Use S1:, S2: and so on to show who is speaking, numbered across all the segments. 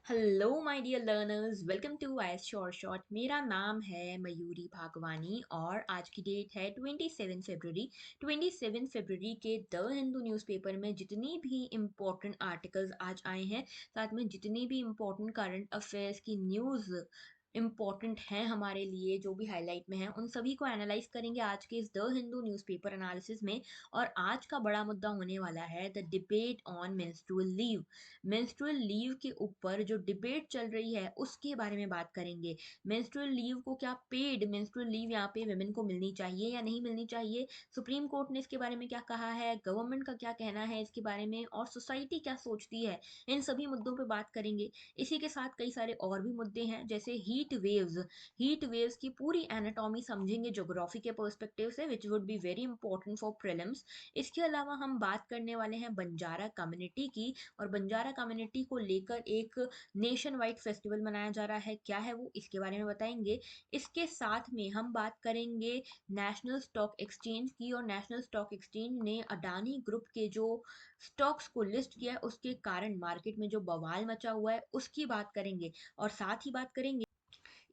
S1: Hello my dear learners, welcome to IAS short short. मेरा नाम है मयूरी भागवानी और आज की डेट है 27 फरवरी। 27 फरवरी के द हिंदू न्यूज़पेपर में जितनी भी इम्पोर्टेंट आर्टिकल्स आज आए हैं, साथ में जितनी भी इम्पोर्टेंट करंट अफेयर्स की न्यूज़ इम्पॉर्टेंट हैं हमारे लिए, जो भी हाईलाइट में है, उन सभी को एनालाइज करेंगे आज के इस द हिंदू न्यूज़पेपर एनालिसिस में। और आज का बड़ा मुद्दा होने वाला है the debate on menstrual leave. Menstrual leave के ऊपर जो डिबेट चल रही है उसके बारे में बात करेंगे। मेंस्ट्रुअल लीव को क्या पेड मेंस्ट्रुअल लीव यहाँ पे विमेन को मिलनी चाहिए या नहीं मिलनी चाहिए, सुप्रीम कोर्ट ने इसके बारे में क्या कहा है, गवर्नमेंट का क्या कहना है इसके बारे में, और सोसाइटी क्या सोचती है, इन सभी मुद्दों पे बात करेंगे। इसी के साथ कई सारे और भी मुद्दे हैं, जैसे हीट वेव्स की पूरी एनाटॉमी समझेंगे ज्योग्राफी के पर्सपेक्टिव से, which would be very important for prelims. इसके अलावा हम बात करने वाले हैं बंजारा कम्युनिटी की, और बंजारा कम्युनिटी को लेकर एक नेशन वाइड फेस्टिवल मनाया जा रहा है, क्या है वो, इसके बारे में बताएंगे। इसके साथ में हम बात करेंगे नेशनल स्टॉक एक्सचेंज की, और नेशनल स्टॉक एक्सचेंज ने अडानी ग्रुप के जो स्टॉक्स को लिस्ट किया है उसके कारण मार्केट में जो बवाल मचा हुआ है उसकी बात करेंगे। और साथ ही बात करेंगे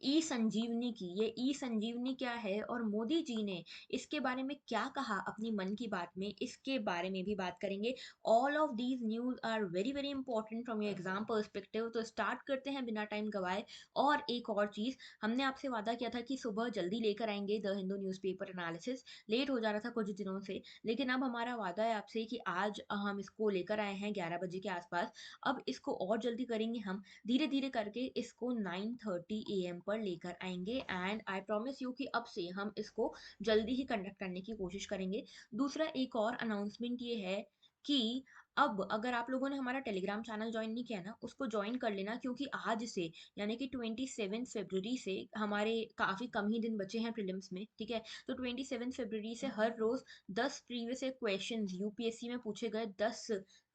S1: ई संजीवनी की। ये ई संजीवनी क्या है और मोदी जी ने इसके बारे में क्या कहा अपनी मन की बात में, इसके बारे में भी बात करेंगे। All of these news are very very important from your exam perspective. तो स्टार्ट करते हैं बिना टाइम गवाए। और एक और चीज, हमने आपसे वादा किया था कि सुबह जल्दी लेकर आएंगे the Hindu newspaper analysis. Late हो जा रहा था कुछ दिनों से, लेकिन अब हमारा वादा है आपसे कि आज हम इसको लेकर आए हैं 11 बजे के आसपास। अब इसको और जल्दी करेंगे हम, धीरे धीरे करके इसको 9:30 AM पर लेकर आएंगे। एंड आई प्रॉमिस यू कि अब से हम इसको जल्दी ही कंडक्ट करने की कोशिश करेंगे। दूसरा एक और अनाउंसमेंट ये है कि अब अगर आप लोगों ने हमारा टेलीग्राम चैनल ज्वाइन नहीं किया ना, उसको ज्वाइन कर लेना, क्योंकि आज से यानी कि 27 फरवरी से हमारे काफ़ी कम ही दिन बचे हैं प्रीलिम्स में, ठीक है। तो 27 फरवरी से हर रोज़ 10 प्रीवियस क्वेश्चन यूपीएससी में पूछे गए 10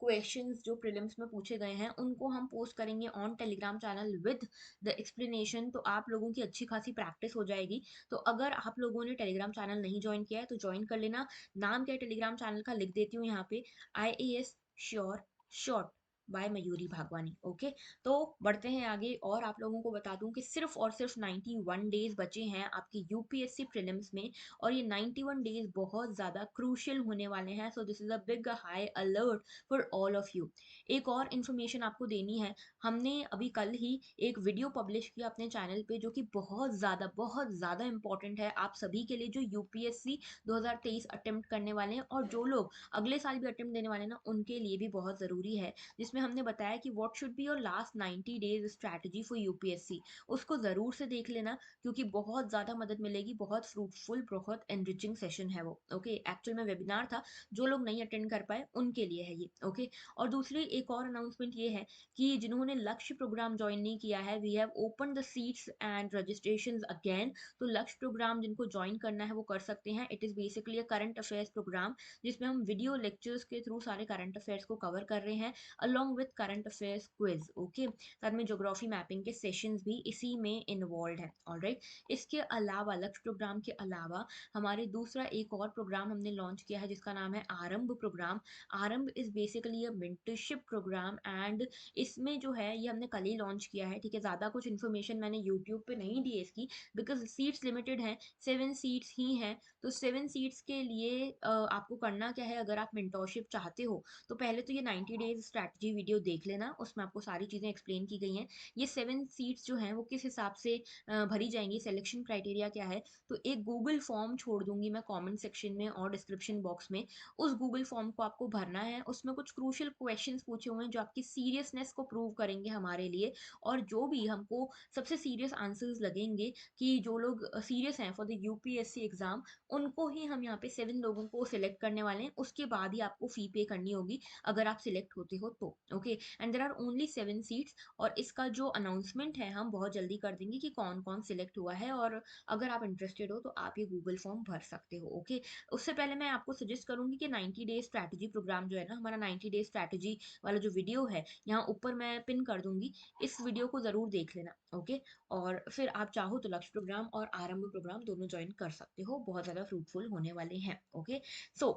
S1: क्वेश्चंस जो प्रीलिम्स में पूछे गए हैं उनको हम पोस्ट करेंगे on Telegram channel with the explanation. तो आप लोगों की अच्छी खासी प्रैक्टिस हो जाएगी। तो अगर आप लोगों ने टेलीग्राम चैनल नहीं ज्वाइन किया है तो ज्वाइन कर लेना। नाम क्या है टेलीग्राम चैनल का लिख देती हूँ यहाँ पे, IAS sure shot by Mayuri Bhagwani. Okay, तो बढ़ते हैं आगे। और आप लोगों को बता दूं कि सिर्फ और सिर्फ 91 डेज बचे हैं आपकी यूपीएससी प्रीलिम्स में, और ये 91 डेज बहुत ज़्यादा क्रूशियल होने वाले हैं। So this is a big high alert for all of you. एक और इन्फॉर्मेशन आपको देनी है, हमने अभी कल ही एक वीडियो पब्लिश किया अपने चैनल पे, जो कि बहुत ज़्यादा इंपॉर्टेंट है आप सभी के लिए, जो यूपीएससी 2023 अटेम्प्ट करने वाले हैं और जो लोग अगले साल भी अटेम्प्ट देने वाले हैं ना, उनके लिए भी बहुत ज़रूरी है। जिसमें हमने बताया कि what should be your last 90 days strategy for UPSC. उसको ज़रूर से देख लेना, क्योंकि बहुत ज़्यादा मदद मिलेगी, बहुत फ्रूटफुल, बहुत एनरिचिंग सेशन है वो। ओके, एक्चुअल में वेबिनार था, जो लोग नहीं अटेंड कर पाए उनके लिए है ये। ओके, और दूसरी एक और अनाउंसमेंट ये है कि जिन्होंने लक्ष्य प्रोग्राम ज्वाइन नहीं किया है, we have open the seats and registrations again. तो लक्ष्य प्रोग्राम जिनको ज्वाइन करना है वो कर सकते हैं। It is basically a current affairs program, जिसमें हम वीडियो लेक्चर्स के थ्रू सारे करंट अफेयर्स को कवर कर रहे हैं, along with current affairs quiz. Okay, साथ में ज्योग्राफी मैपिंग के सेशंस भी इसी में इन्वॉल्व है। ऑलराइट, इसके अलावा लक्ष्य प्रोग्राम के अलावा हमारे दूसरा एक और प्रोग्राम हमने लॉन्च किया है, जिसका नाम है Aarambh program. Aarambh is basically a mentorship program, and इसमें जो है ये हमने कल ही लॉन्च किया है, ठीक है। ज़्यादा कुछ इन्फॉर्मेशन मैंने यूट्यूब पे नहीं दी है इसकी, बिकॉज सीट्स लिमिटेड हैं, 7 सीट्स ही हैं। तो 7 सीट्स के लिए आपको करना क्या है, अगर आप मेंटोरशिप चाहते हो तो पहले तो ये 90 डेज स्ट्रैटेजी वीडियो देख लेना, उसमें आपको सारी चीज़ें एक्सप्लेन की गई हैं। ये 7 सीट्स जो हैं वो किस हिसाब से भरी जाएंगी, सिलेक्शन क्राइटेरिया क्या है, तो एक गूगल फॉर्म छोड़ दूंगी मैं कमेंट सेक्शन में और डिस्क्रिप्शन बॉक्स में। उस गूगल फॉर्म को आपको भरना है, उसमें कुछ क्रूशियल क्वेश्चंस पूछे हुए हैं जो आपकी सीरियसनेस को प्रूव करेंगे हमारे लिए। और जो भी हमको सबसे सीरियस आंसर्स लगेंगे, कि जो लोग सीरियस हैं फॉर द यूपीएससी एग्जाम, उनको ही हम यहाँ पे 7 लोगों को सिलेक्ट करने वाले हैं। उसके बाद ही आपको फी पे करनी होगी अगर आप सिलेक्ट होते हो तो। Okay, and there are only 7 seats. और इसका जो अनाउंसमेंट है हम बहुत जल्दी कर देंगे कि कौन कौन सिलेक्ट हुआ है, और अगर आप इंटरेस्टेड हो तो आप ये गूगल फॉर्म भर सकते हो। ओके, उससे पहले मैं आपको सजेस्ट करूंगी कि 90 डेज स्ट्रैटेजी प्रोग्राम जो है ना, हमारा 90 डेज स्ट्रैटेजी वाला जो वीडियो है यहाँ ऊपर मैं पिन कर दूंगी, इस वीडियो को ज़रूर देख लेना। ओके, और फिर आप चाहो तो लक्ष्य प्रोग्राम और आरंभ प्रोग्राम दोनों ज्वाइन कर सकते हो, बहुत ज़्यादा फ्रूटफुल होने वाले हैं। ओके, सो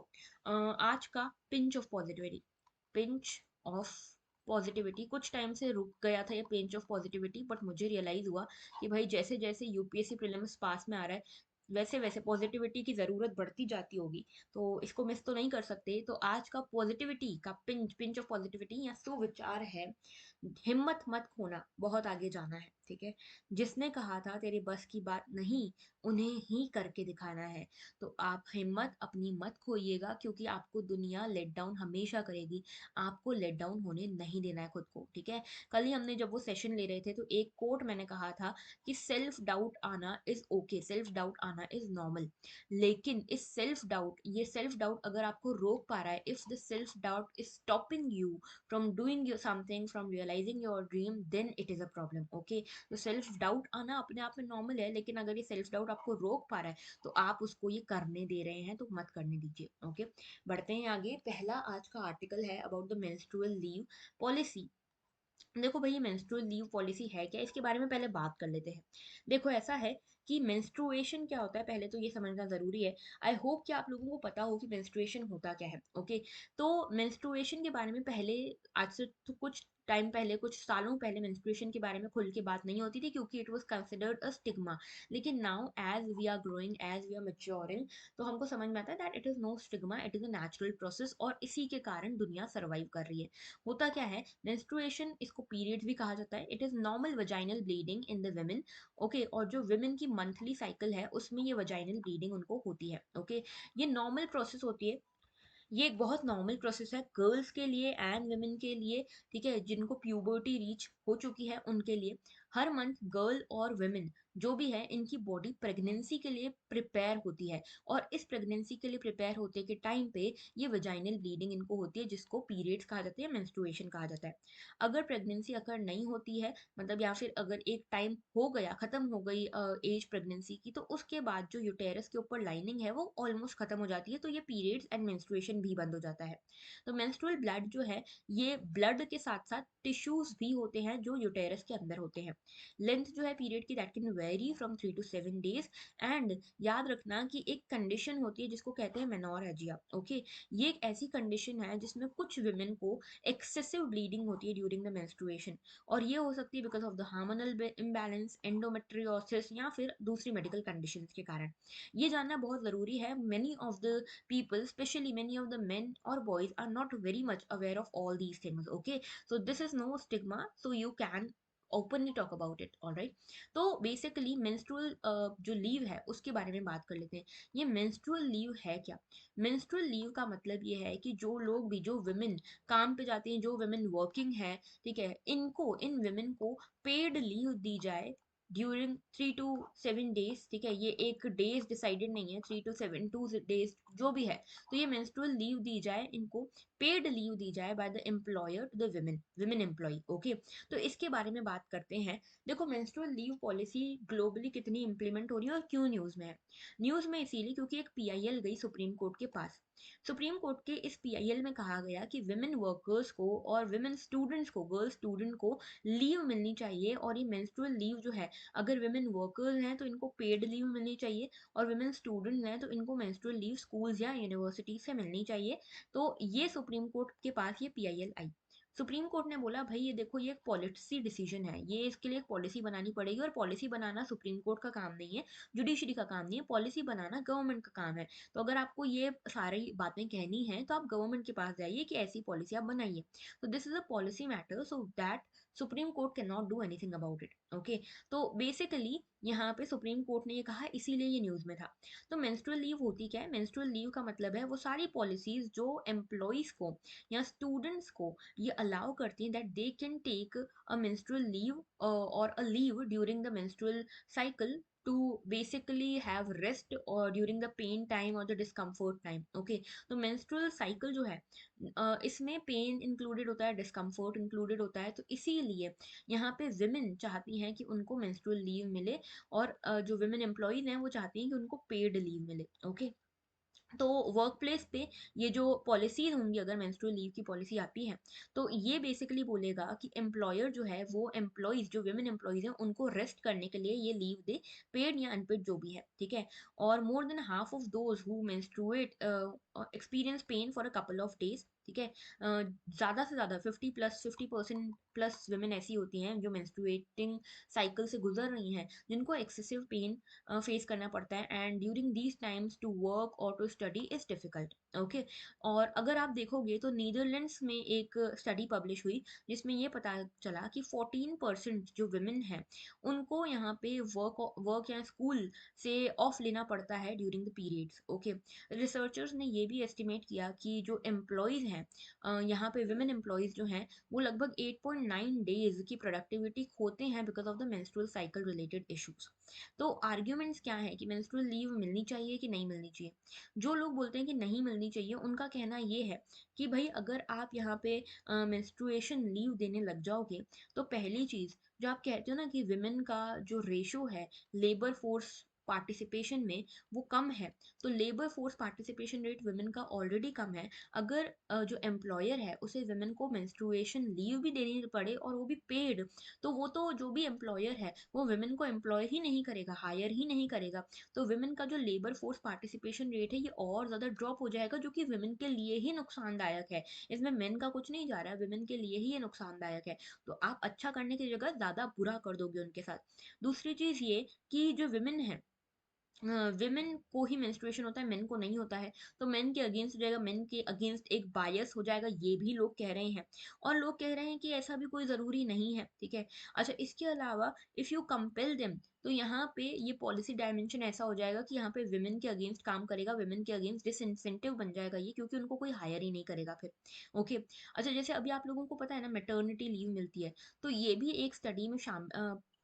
S1: आज का pinch of positivity, pinch of positivity कुछ टाइम से रुक गया था, ये पिंच ऑफ पॉजिटिविटी, बट मुझे रियलाइज हुआ कि भाई जैसे जैसे यूपीएससी प्रीलिम्स पास में आ रहा है, वैसे वैसे पॉजिटिविटी की ज़रूरत बढ़ती जाती होगी, तो इसको मिस तो नहीं कर सकते। तो आज का पॉजिटिविटी का पिंच पिंच ऑफ पॉजिटिविटी या सुविचार है, हिम्मत मत खोना, बहुत आगे जाना है, ठीक है। जिसने कहा था तेरे बस की बात नहीं, उन्हें ही करके दिखाना है। तो आप हिम्मत अपनी मत खोइएगा, क्योंकि आपको दुनिया लेट डाउन हमेशा करेगी, आपको लेट डाउन होने नहीं देना है खुद को, ठीक है। कल ही हमने जब वो सेशन ले रहे थे तो एक कोट मैंने कहा था कि सेल्फ डाउट आना इज ओके, सेल्फ डाउट आना इज नॉर्मल, लेकिन इस सेल्फ डाउट, ये सेल्फ डाउट अगर आपको रोक पा रहा है, if the self doubt is stopping you from doing your something, from realising your dream, then it is a problem, okay. तो सेल्फ डाउट आना अपने आप में नॉर्मल है, लेकिन अगर ये सेल्फ डाउट आपको रोक पा रहा है तो आप उसको ये करने दे रहे हैं, तो मत करने दीजिए, ओके। बढ़ते हैं आगे। पहला आज का आर्टिकल है about the menstrual leave policy. देखो भाई, मेंस्ट्रुअल लीव पॉलिसी है क्या, इसके बारे में पहले बात कर लेते हैं। देखो ऐसा है कि मेंस्ट्रुएशन क्या होता है, पहले तो ये समझना जरूरी है। आई होप कि आप लोगों को पता हो कि मेंस्ट्रुएशन होता क्या है, ओके। तो मेंस्ट्रुएशन के बारे में पहले, आज से तो कुछ टाइम पहले, कुछ सालों पहले मेंस्ट्रुएशन के बारे में खुल के बात नहीं होती थी, क्योंकि it was considered a stigma. लेकिन now as we are growing, as we are maturing, तो हमको समझ में आता है that it is no stigma, it is a natural process, और इसी के कारण दुनिया सर्वाइव कर रही है। होता क्या है, मेंस्ट्रुएशन, इसको पीरियड्स भी कहा जाता है, it is normal vaginal bleeding in the women, okay. और जो वुमेन की मंथली साइकिल है उसमें ये वजाइनल ब्लीडिंग उनको होती है, ओके। ये नॉर्मल प्रोसेस होती है, ये एक बहुत नॉर्मल प्रोसेस है गर्ल्स के लिए एंड वुमेन के लिए, ठीक है, जिनको प्यूबर्टी रीच हो चुकी है उनके लिए। हर मंथ गर्ल और वुमेन जो भी है, इनकी बॉडी प्रेगनेंसी के लिए प्रिपेयर होती है, और इस प्रेगनेंसी के लिए प्रिपेयर होते के टाइम पे ये वजाइनल ब्लीडिंग इनको होती है, जिसको पीरियड्स कहा जाता है, मेंस्ट्रुएशन कहा जाता है। अगर प्रेगनेंसी अगर नहीं होती है, मतलब या फिर अगर एक टाइम हो गया, खत्म हो गई एज प्रेगनेंसी की, तो उसके बाद जो यूटेरस के ऊपर लाइनिंग है वो ऑलमोस्ट खत्म हो जाती है, तो ये पीरियड्स एंड मेंस्ट्रुएशन भी बंद हो जाता है। तो मेंस्ट्रुअल ब्लड जो है, ये ब्लड के साथ साथ टिश्यूज भी होते हैं जो यूटेरस के अंदर होते हैं। लेंथ जो है पीरियड की, that can very from 3 to 7 days। And याद रखना कि एक कंडीशन होती है जिसको कहते हैं मेनोरेजिया, ओके। ये एक ऐसी कंडीशन है जिसमें कुछ विमेन को एक्सेसिव ब्लीडिंग होती है ड्यूरिंग द मेंस्ट्रुएशन, और ये हो सकती है because of the hormonal imbalance, endometriosis, या फिर दूसरी मेडिकल कंडीशंस के कारण। ये जानना बहुत ज़रूरी है। Many of the people, especially many of the men or boys, are not very much aware of all these things, okay। So this is no stigma, so you can openly talk about it, all right। तो basically menstrual जो leave है उसके बारे में बात कर लेते हैं। ये मेंस्ट्रुअल लीव है क्या? मेंस्ट्रुअल लीव का मतलब ये है कि जो लोग भी, जो वुमेन काम पे जाती हैं, जो वुमेन वर्किंग है, ठीक है, इनको, इन वुमेन को पेड लीव दी जाए ड्यूरिंग 3 to 7 days, ठीक है। ये एक डेज डिसाइडेड नहीं है, 3 to 7 2 days जो भी है। तो ये मेंस्ट्रुअल लीव दी जाए इनको, पेड लीव दी जाए by the employer to the women, women employ, okay. तो इसके बारे में बात करते हैं। देखो मेंस्ट्रुअल लीव पॉलिसी ग्लोबली कितनी इंप्लीमेंट हो रही है और क्यों न्यूज़ में है। न्यूज़ में इसीलिए क्योंकि एक पीआईएल गई सुप्रीम कोर्ट के पास। सुप्रीम कोर्ट के इस पीआईएल में कहा गया कि विमेन वर्कर्स को और विमेन स्टूडेंट्स को, गर्ल स्टूडेंट को लीव मिलनी चाहिए, और ये मेंस्ट्रुअल लीव जो है, अगर विमेन वर्कर्स हैं तो इनको पेड लीव मिलनी चाहिए, और विमेन स्टूडेंट्स हैं तो इनको मेंस्ट्रुअल लीव स्कूल्स या यूनिवर्सिटी से मिलनी चाहिए। तो ये सुप्रीम कोर्ट के पास ये पीआईएल आई। सुप्रीम कोर्ट ने बोला भाई ये देखो, ये एक पॉलिसी डिसीजन है, ये इसके लिए एक पॉलिसी बनानी पड़ेगी, और पॉलिसी बनाना सुप्रीम कोर्ट का काम नहीं है, जुडिशरी का काम नहीं है, पॉलिसी बनाना गवर्नमेंट का काम है। तो अगर आपको ये सारी बातें कहनी है तो आप गवर्नमेंट के पास जाइए कि ऐसी पॉलिसी आप बनाइए। तो this is a policy matter, so that supreme court can not do anything about it, okay. तो बेसिकली यहाँ पे सुप्रीम कोर्ट ने ये कहा, इसीलिए ये न्यूज़ में था। तो मेंस्ट्रुअल लीव होती क्या है? मेंस्ट्रुअल लीव का मतलब है वो सारी पॉलिसीज जो एम्प्लॉयज को या स्टूडेंट्स को ये अलाउ करती हैं that they can take a menstrual leave और a leave during the menstrual cycle to basically have rest or during the pain time or the discomfort time, okay। तो menstrual cycle जो है, इसमें pen included होता है, discomfort included होता है, तो इसीलिए यहाँ पे विमेन चाहती हैं कि उनको मेंस्ट्रुअल लीव मिले, और जो विमेन एम्प्लॉयज हैं वो चाहती हैं कि उनको पेड लीव मिले, ओके। तो वर्क प्लेस पे ये जो पॉलिसीज होंगी, अगर मेंस्ट्रुअल लीव की पॉलिसी आती है, तो ये बेसिकली बोलेगा कि एम्प्लॉयर जो है वो एम्प्लॉयज, जो विमेन एम्प्लॉयज हैं, उनको रेस्ट करने के लिए ये लीव दे, पेड या अनपेड जो भी है, ठीक है। और more than half of those who menstruate experience pen for a couple of days, ठीक है। ज़्यादा से ज़्यादा 50% प्लस वुमेन ऐसी होती हैं जो मेंस्ट्रुएटिंग साइकिल से गुजर रही हैं, जिनको एक्सेसिव पेन फेस करना पड़ता है, and during these times to work और to study is difficult. Okay. और अगर आप देखोगे तो नीदरलैंड्स में एक स्टडी पब्लिश हुई जिसमें ये पता चला कि 14% जो वुमेन हैं उनको यहाँ पे वर्क या स्कूल से ऑफ लेना पड़ता है during the periods. Okay. Researchers ने ये भी एस्टिमेट किया कि जो एम्प्लॉयज़ हैं, यहाँ पे वुमेन एम्प्लॉयज़ जो हैं वो लगभग 8.9 डेज की प्रोडक्टिविटी खोते हैं because of the menstrual cycle related issues. तो आर्ग्यूमेंट्स क्या है कि मेंस्ट्रुअल लीव मिलनी चाहिए कि नहीं मिलनी चाहिए। जो लोग बोलते हैं कि नहीं मिलनी चाहिए उनका कहना ये है कि भाई अगर आप यहाँ पे मेंस्ट्रुएशन लीव देने लग जाओगे तो पहली चीज़ जो आप कहते हो ना कि विमेन का जो रेशो है लेबर फोर्स पार्टिसिपेशन में वो कम है, तो labour force participation rate women का ऑलरेडी कम है। अगर जो एम्प्लॉयर है उसे वुमेन को मेंस्ट्रुएशन लीव भी देनी पड़े और वो भी पेड, तो वो तो जो भी एम्प्लॉयर है वो वुमेन को एम्प्लॉय ही नहीं करेगा, हायर ही नहीं करेगा। तो वुमेन का जो लेबर फोर्स पार्टिसिपेशन रेट है ये और ज़्यादा ड्रॉप हो जाएगा, जो कि वुमेन के लिए ही नुकसानदायक है। इसमें मेन का कुछ नहीं जा रहा है, वुमेन के लिए ही ये नुकसानदायक है। तो आप अच्छा करने की जगह ज़्यादा बुरा कर दोगे उनके साथ। दूसरी चीज़ ये कि जो वुमेन है, विमेन को ही मेंस्ट्रुएशन होता है, मेन को नहीं होता है, तो मेन के अगेंस्ट हो जाएगा, मेन के अगेंस्ट एक बायस हो जाएगा, ये भी लोग कह रहे हैं। और लोग कह रहे हैं कि ऐसा भी कोई ज़रूरी नहीं है, ठीक है। अच्छा, इसके अलावा इफ़ यू कंपेल देम, तो यहाँ पे ये पॉलिसी डायमेंशन ऐसा हो जाएगा कि यहाँ पे विमेन के अगेंस्ट काम करेगा, विमेन के अगेंस्ट डिसइंसेंटिव बन जाएगा ये, क्योंकि उनको कोई हायर ही नहीं करेगा फिर। ओके। अच्छा, जैसे अभी आप लोगों को पता है ना मैटरनिटी लीव मिलती है, तो ये भी एक स्टडी में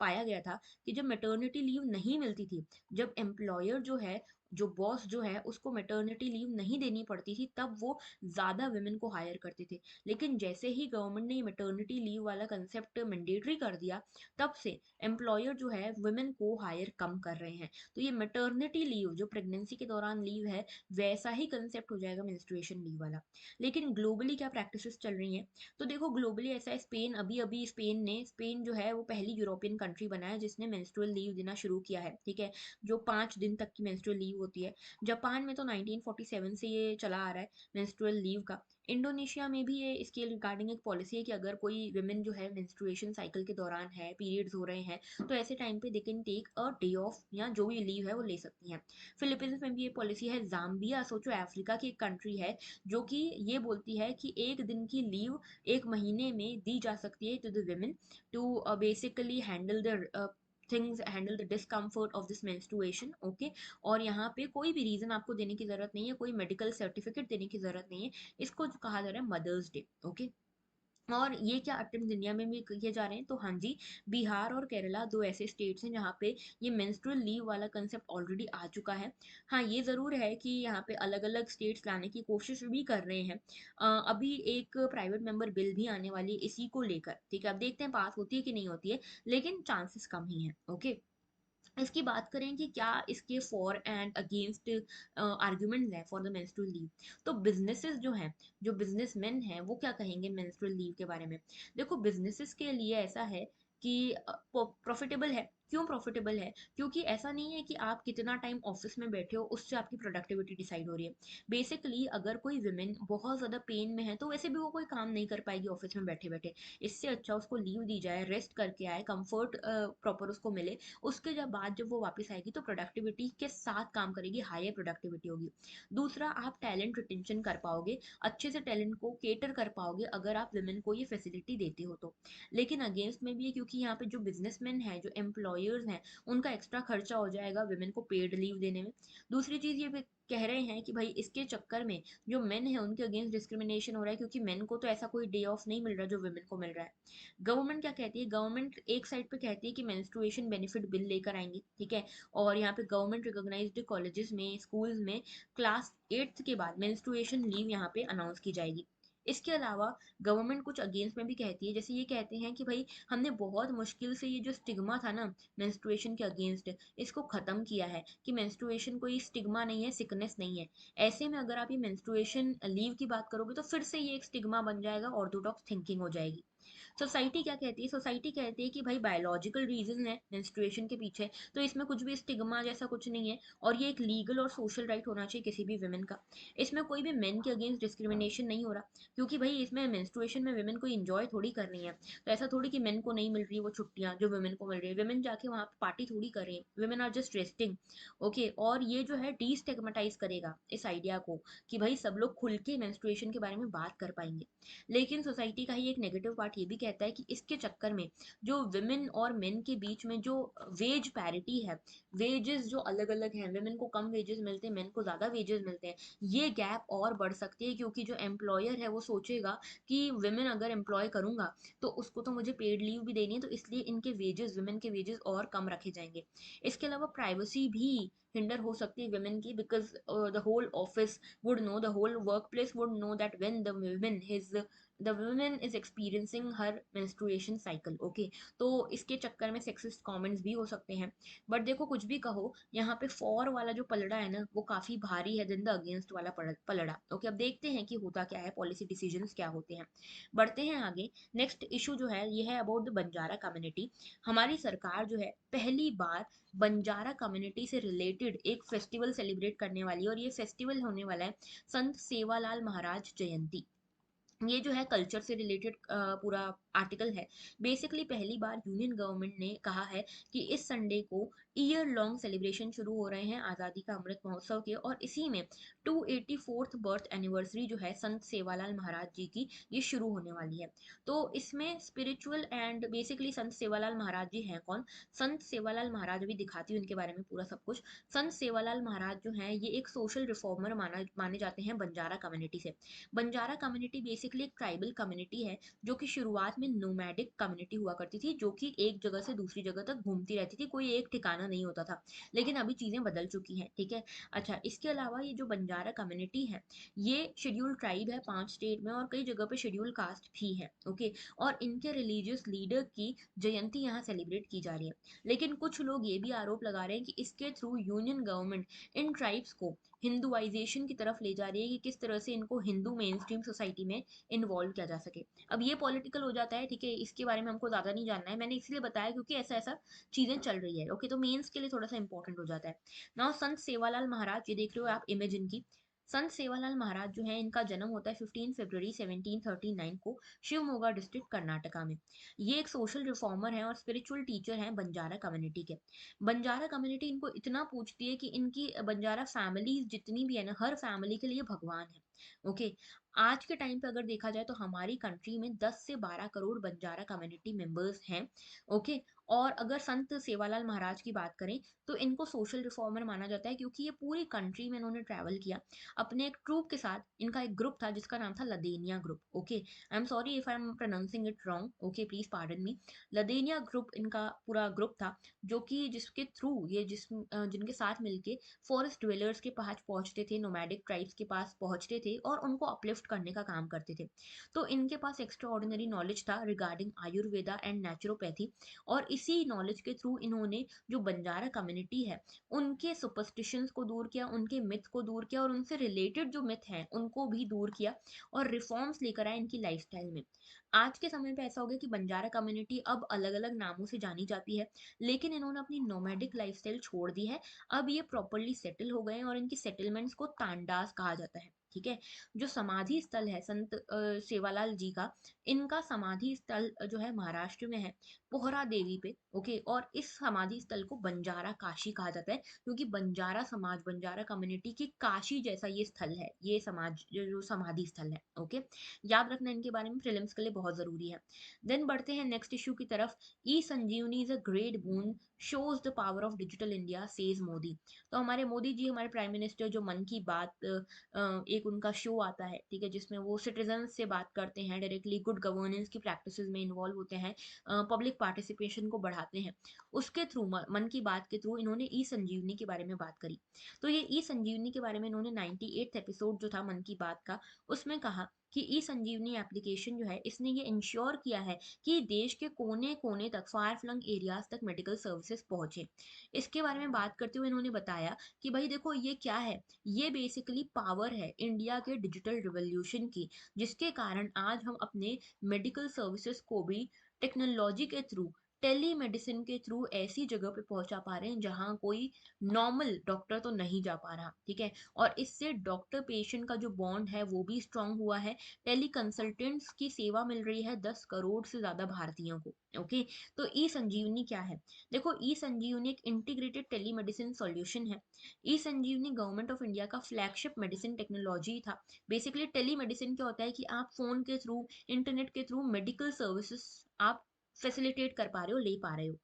S1: पाया गया था कि जब मैटरनिटी लीव नहीं मिलती थी, जब एम्प्लॉयर जो है, जो बॉस जो है उसको मैटरनिटी लीव नहीं देनी पड़ती थी, तब वो ज़्यादा वुमेन को हायर करते थे। लेकिन जैसे ही गवर्नमेंट ने ये मैटरनिटी लीव वाला कंसेप्ट मैंडेटरी कर दिया, तब से एम्प्लॉयर जो है वुमेन को हायर कम कर रहे हैं। तो ये मैटरनिटी लीव जो प्रेगनेंसी के दौरान लीव है, वैसा ही कंसेप्ट हो जाएगा मेंस्ट्रुएशन लीव वाला। लेकिन ग्लोबली क्या प्रैक्टिसेस चल रही हैं, तो देखो ग्लोबली ऐसा है, स्पेन अभी अभी स्पेन जो है वो पहली यूरोपियन कंट्री बना है जिसने मेंस्ट्रुअल लीव देना शुरू किया है, ठीक है, जो 5 दिन तक की मेंस्ट्रुअल लीव होती है। जापान में तो 1947 से ये चला आ रहा है मेंस्ट्रुअल लीव का। इंडोनेशिया में भी ये इसके रिगार्डिंग एक पॉलिसी है कि अगर कोई विमेन जो है मेंस्ट्रुएशन साइकिल के दौरान है, पीरियड्स हो रहे हैं, तो ऐसे टाइम पे they can take a day off या जो भी लीव है वो ले सकती हैं। फिलीपींस में भी ये पॉलिसी है। जाम्बिया सोचो, अफ्रीका की एक कंट्री है जो कि ये बोलती है कि 1 दिन की लीव 1 महीने में दी जा सकती है to the women to basically handle the things, handle the discomfort of this menstruation। Okay. और यहाँ पे कोई भी रीजन आपको देने की जरूरत नहीं है, कोई मेडिकल सर्टिफिकेट देने की जरूरत नहीं है। इसको जो कहा जा रहा है मदर्स डे। ओके। और ये क्या अटेम्प्ट दुनिया में भी किए जा रहे हैं, तो हाँ जी, बिहार और केरला दो ऐसे स्टेट्स हैं जहाँ पे ये मेंस्ट्रुअल लीव वाला कंसेप्ट ऑलरेडी आ चुका है। हाँ, ये ज़रूर है कि यहाँ पे अलग अलग स्टेट्स लाने की कोशिश भी कर रहे हैं। अभी एक प्राइवेट मेंबर बिल भी आने वाली है इसी को लेकर, ठीक है। अब देखते हैं पास होती है कि नहीं होती है, लेकिन चांसेस कम ही हैं। ओके। इसकी बात करें कि क्या इसके फॉर एंड अगेंस्ट आर्ग्यूमेंट्स हैं फॉर द मेंस्ट्रुअल लीव, तो बिजनेसेस जो हैं, जो बिजनेसमैन हैं, वो क्या कहेंगे मेंस्ट्रुअल लीव के बारे में। देखो, बिजनेसेस के लिए ऐसा है कि प्रॉफिटेबल है। क्यों प्रॉफिटेबल है? क्योंकि ऐसा नहीं है कि आप कितना टाइम ऑफिस में बैठे हो उससे आपकी प्रोडक्टिविटी डिसाइड हो रही है। बेसिकली अगर कोई वुमेन बहुत ज़्यादा पेन में है तो वैसे भी वो कोई काम नहीं कर पाएगी ऑफिस में बैठे बैठे। इससे अच्छा उसको लीव दी जाए, रेस्ट करके आए, कंफर्ट प्रॉपर उसको मिले। उसके जब बाद जब वो वापस आएगी तो प्रोडक्टिविटी के साथ काम करेगी, हायर प्रोडक्टिविटी होगी। दूसरा, आप टैलेंट रिटेंशन कर पाओगे, अच्छे से टैलेंट को केटर कर पाओगे अगर आप वुमेन को ये फैसिलिटी देते हो तो। लेकिन अगेंस्ट में भी है, क्योंकि यहाँ पे जो बिजनेसमैन हैं, जो एम्प्लॉयर्स हैं, उनका एक्स्ट्रा खर्चा हो जाएगा वुमेन को पेड लीव देने में। दूसरी चीज़ ये भी कह रहे हैं कि भाई इसके चक्कर में जो मेन है उनके अगेंस्ट डिस्क्रिमिनेशन हो रहा है, क्योंकि मेन को तो ऐसा कोई डे ऑफ नहीं मिल रहा जो वुमेन को मिल रहा है। गवर्नमेंट क्या कहती है? गवर्नमेंट एक साइड पे कहती है कि मेंस्ट्रुएशन बेनिफिट बिल लेकर आएंगी, ठीक है। और यहाँ पे गवर्नमेंट रिकॉग्नाइज्ड कॉलेजेस में, स्कूल्स में क्लास 8th के बाद मेंस्ट्रुएशन लीव यहाँ पे अनाउंस की जाएगी। इसके अलावा गवर्नमेंट कुछ अगेंस्ट में भी कहती है, जैसे ये कहते हैं कि भाई हमने बहुत मुश्किल से ये जो स्टिग्मा था ना मेंस्ट्रुएशन के अगेंस्ट, इसको खत्म किया है कि मेंस्ट्रुएशन कोई स्टिग्मा नहीं है, सिकनेस नहीं है। ऐसे में अगर आप ये मेंस्ट्रुएशन लीव की बात करोगे तो फिर से ये एक स्टिग्मा बन जाएगा, ऑर्थोडॉक्स थिंकिंग हो जाएगी। सोसाइटी क्या कहती है? सोसाइटी कहती है कि भाई बायोलॉजिकल रीजन है मेंस्ट्रुएशन के पीछे, तो इसमें कुछ भी स्टिग्मा जैसा कुछ नहीं है, और ये एक लीगल और सोशल राइट होना चाहिए किसी भी वुमेन का। इसमें कोई भी मेन के अगेंस्ट डिस्क्रिमिनेशन नहीं हो रहा, क्योंकि भाई इसमें मेंस्ट्रुएशन में वुमेन को इंजॉय थोड़ी कर रही है। तो ऐसा थोड़ी कि मेन को नहीं मिल रही है वो छुट्टियां जो वुमेन को मिल रही है, वुमेन जाके वहां पे पार्टी थोड़ी कर रही है, women are just resting. Okay, और ये जो है डीस्टिग्मेटाइज करेगा इस आइडिया को कि भाई सब लोग खुल के मेंस्ट्रुएशन के बारे में बात कर पाएंगे। लेकिन सोसाइटी का ही एक नेगेटिव पार्ट ये भी कहता है कि इसके चक्कर में जो विमेन और मेन के बीच में जो वेज पैरिटी है, वेजेस जो अलग अलग हैं, विमेन को कम वेजेस मिलते हैं, मेन को ज़्यादा वेजेस मिलते हैं, ये गैप और बढ़ सकती है, क्योंकि जो एम्प्लॉयर है वो सोचेगा कि विमेन अगर एम्प्लॉय करूंगा तो उसको तो मुझे पेड लीव भी देनी है, तो इसलिए इनके वेजेस, विमेन के वेजेस और कम रखे जाएंगे। इसके अलावा प्राइवेसी भी हिंडर हो सकती है विमेन की, because the whole office would know, the whole workplace would know that when the woman is experiencing her menstruation cycle. Okay, तो इसके चक्कर में सेक्सिस्ट कमेंट्स भी हो सकते हैं। बट देखो कुछ भी कहो, यहाँ पे फॉर वाला जो पलड़ा है ना वो काफी भारी है देन द अगेंस्ट वाला पलड़ा। ओके, अब देखते हैं कि होता क्या है, पॉलिसी डिसीजंस क्या होते हैं। बढ़ते हैं आगे। नेक्स्ट इशू जो है ये है अबाउट द बंजारा कम्युनिटी। हमारी सरकार जो है पहली बार बंजारा कम्युनिटी से रिलेटेड एक फेस्टिवल सेलिब्रेट करने वाली है, और ये फेस्टिवल होने वाला है संत सेवालाल महाराज जयंती। ये जो है कल्चर से रिलेटेड पूरा आर्टिकल है। बेसिकली पहली बार यूनियन गवर्नमेंट ने कहा है कि इस संडे को ईयर लॉन्ग सेलिब्रेशन शुरू हो रहे हैं आज़ादी का अमृत महोत्सव के, और इसी में 284th बर्थ एनिवर्सरी जो है संत सेवालाल महाराज जी की, ये शुरू होने वाली है। तो इसमें स्पिरिचुअल एंड बेसिकली संत सेवालाल महाराज जी हैं कौन? संत सेवालाल महाराज, अभी दिखाती हूँ इनके बारे में पूरा सब कुछ। संत सेवालाल महाराज जो हैं ये एक सोशल रिफॉर्मर माने जाते हैं बंजारा कम्युनिटी से। बंजारा कम्युनिटी बेसिकली एक ट्राइबल कम्युनिटी है, जो कि शुरुआत में नोमैडिक कम्युनिटी हुआ करती थी, जो कि एक जगह से दूसरी जगह तक घूमती रहती थी, कोई एक ठिकाना नहीं होता था। लेकिन अभी चीजें बदल चुकी हैं, ठीक है। अच्छा, इसके अलावा ये जो बंजारा कम्युनिटी है ये शेड्यूल ट्राइब है 5 स्टेट में, और कई जगह पे शेड्यूल कास्ट भी है। ओके, और इनके रिलीजियस लीडर की जयंती यहाँ सेलिब्रेट की जा रही है। लेकिन कुछ लोग ये भी आरोप लगा रहे हैं कि इसके through union government in tribes को हिंदुआइजेशन की तरफ ले जा रही है, कि किस तरह से इनको हिंदू मेन स्ट्रीम सोसाइटी में इन्वॉल्व किया जा सके। अब ये पॉलिटिकल हो जाता है, ठीक है, इसके बारे में हमको ज्यादा नहीं जानना है, मैंने इसलिए बताया क्योंकि ऐसा ऐसा चीजें चल रही है। ओके, तो मेंस के लिए थोड़ा सा इंपॉर्टेंट हो जाता है। नाउ संत सेवालाल महाराज, ये देख रहे हो आप इमेज इनकी। संत सेवालाल महाराज जो है इनका जन्म होता है 15 फरवरी 1739 को शिवमोगा डिस्ट्रिक्ट कर्नाटका में। ये एक सोशल रिफॉर्मर हैं और स्पिरिचुअल टीचर हैं बंजारा कम्युनिटी के। बंजारा कम्युनिटी इनको इतना पूछती है कि इनकी बंजारा फैमिली जितनी भी है ना, हर फैमिली के लिए भगवान है। ओके, आज के टाइम पे अगर देखा जाए तो हमारी कंट्री में 10 से 12 करोड़ बंजारा कम्युनिटी मेंबर्स हैं। ओके, और अगर संत सेवालाल महाराज की बात करें तो इनको सोशल रिफॉर्मर माना जाता है, क्योंकि ये पूरी कंट्री में इन्होंने ट्रैवल किया अपने एक ट्रूप के साथ। इनका एक ग्रुप था जिसका नाम था Ladenia group. Okay, I am sorry if I am pronouncing it wrong, okay please pardon me. Ladenia group इनका पूरा ग्रुप था, जो कि जिसके थ्रू ये जिनके साथ मिलके फॉरेस्ट ड्वेलर्स के पास पहुंचते थे, नोमैडिक ट्राइब्स के पास पहुंचते थे और उनको अपलिफ्ट करने का काम करते थे। तो इनके पास एक्स्ट्रा ऑर्डिनरी नॉलेज था रिगार्डिंग आयुर्वेदा एंड नेचुरोपैथी, और इसी नॉलेज के थ्रू इन्होंने जो बंजारा कम्युनिटी है उनके सुपरस्टिशंस को दूर किया, उनके मिथ को दूर किया, और उनसे रिलेटेड जो मिथ हैं उनको भी दूर किया, और रिफॉर्म्स लेकर आए इनकी लाइफस्टाइल में। आज के समय पे ऐसा हो गया कि बंजारा कम्युनिटी अब अलग अलग नामों से जानी जाती है, लेकिन इन्होंने अपनी नोमैडिक लाइफस्टाइल छोड़ दी है। अब ये प्रॉपरली सेटल हो गए हैं, और इनकी सेटलमेंट्स को तांडास कहा जाता है, ठीक है। जो समाधि स्थल है संत सेवालाल जी का, इनका समाधि स्थल जो है महाराष्ट्र में है, पोहरा देवी पे। ओके, और इस समाधि स्थल को बंजारा काशी कहा जाता है, क्योंकि बंजारा समाज, बंजारा कम्युनिटी की काशी जैसा ये स्थल है, ये समाज जो समाधि स्थल है। ओके, याद रखना इनके बारे में, प्रीलिम्स के लिए बहुत जरूरी है। देन बढ़ते हैं नेक्स्ट इश्यू की तरफ। E Sanjeevani is a great boon, shows the power of digital India, says Modi. तो हमारे मोदी जी, हमारे प्राइम मिनिस्टर, जो मन की बात एक उनका शो आता है, ठीक है, जिसमें वो सिटीजन से बात करते हैं डायरेक्टली, गुड गवर्नेंस की प्रैक्टिसेस में इन्वॉल्व होते हैं, पब्लिक पब्लिक पार्टिसिपेशन को बढ़ाते हैं, उसके थ्रू मन की बात के थ्रू इन्होंने ई संजीवनी के बारे में बात करी। तो ये ई संजीवनी के बारे में इन्होंने 98th एपिसोड जो था मन की बात का, उसमें कहा कि ई संजीवनी एप्लीकेशन जो है इसने ये इंश्योर किया है कि देश के कोने-कोने तक, फार फ्लंग एरियाज़ तक मेडिकल सर्विसेज़ पहुँचे। इसके बारे में बात करते हुए इन्होंने बताया कि भई देखो ये क्या है? ये बेसिकली पावर है इंडिया के डिजिटल रिवॉल्यूशन की, जिसके कारण आज हम अपने मेडिकल सर्विसेज़ को भी टेक्नोलॉजी के थ्रू, टेलीमेडिसिन के थ्रू ऐसी जगह पे पहुँचा पा रहे हैं जहाँ कोई नॉर्मल डॉक्टर तो नहीं जा पा रहा, ठीक है? और इससे डॉक्टर पेशेंट का जो बॉन्ड है वो भी स्ट्रॉन्ग हुआ है। टेली कंसल्टेंट्स की सेवा मिल रही है 10 करोड़ से ज़्यादा भारतीयों को, ओके? तो ई संजीवनी क्या है? देखो ई संजीवनी एक इंटीग्रेटेड टेलीमेडिसिन सॉल्यूशन है। ई संजीवनी गवर्नमेंट ऑफ इंडिया का फ्लैगशिप मेडिसिन टेक्नोलॉजी था। बेसिकली टेलीमेडिसिन क्या होता है कि आप फ़ोन के थ्रू, इंटरनेट के थ्रू मेडिकल सर्विसेज़ आप फैसिलिटेट कर पा रहे हो, ले पा रहे हो।